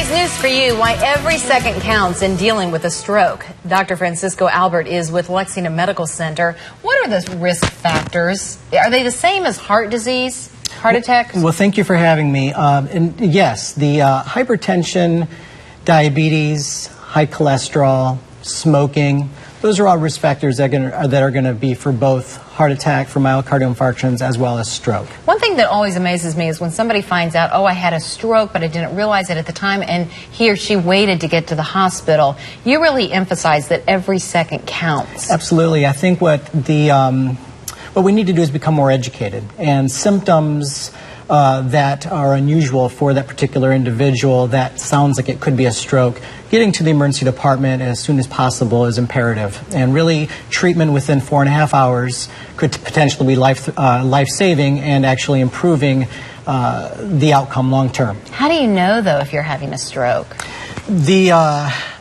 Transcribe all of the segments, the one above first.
Today's news for you, why every second counts in dealing with a stroke. Dr. Francisco Albert is with Lexington Medical Center. What are the risk factors? Are they the same as heart disease, heart attack? Well, thank you for having me. And yes, the hypertension, diabetes, high cholesterol, smoking, those are all risk factors that are going to be for both heart attack, for myocardial infarctions, as well as stroke. One thing that always amazes me is when somebody finds out, oh, I had a stroke, but I didn't realize it at the time, and he or she waited to get to the hospital. You really emphasize that every second counts. Absolutely. I think what we need to do is become more educated, and symptoms that are unusual for that particular individual that sounds like it could be a stroke, getting to the emergency department as soon as possible is imperative. And really, treatment within 4.5 hours could potentially be life-saving and actually improving the outcome long term. How do you know, though, if you're having a stroke? The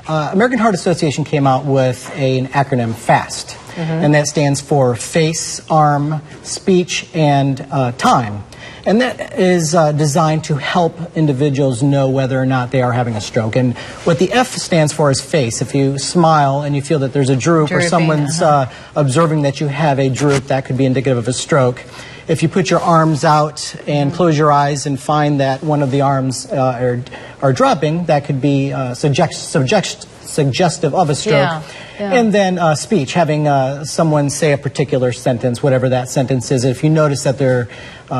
American Heart Association came out with an acronym, FAST, and that stands for face, arm, speech, and time. And that is designed to help individuals know whether or not they are having a stroke. And what the F stands for is face. If you smile and you feel that there's a droop, or someone's observing that you have a droop, that could be indicative of a stroke. If you put your arms out and close your eyes and find that one of the arms are dropping, that could be suggestive of a stroke. Yeah. And then speech, having someone say a particular sentence, whatever that sentence is. If you notice that they're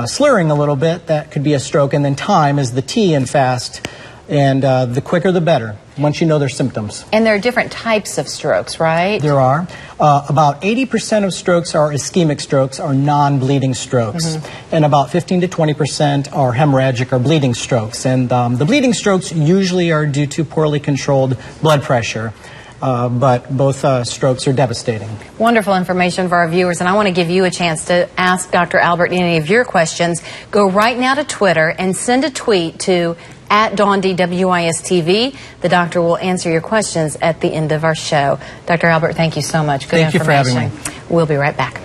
slurring a little bit, that could be a stroke. And then time is the T in FAST, and the quicker the better, once you know their symptoms. And there are different types of strokes, right? There are. About 80% of strokes are ischemic strokes, or non-bleeding strokes. And about 15 to 20% are hemorrhagic or bleeding strokes. And the bleeding strokes usually are due to poorly controlled blood pressure. But both strokes are devastating. Wonderful information for our viewers, and I want to give you a chance to ask Dr. Albert any of your questions. Go right now to Twitter and send a tweet to @Dawndy WISTV. The doctor will answer your questions at the end of our show. Dr. Albert, thank you so much. Good information. Thank you for having me. We'll be right back.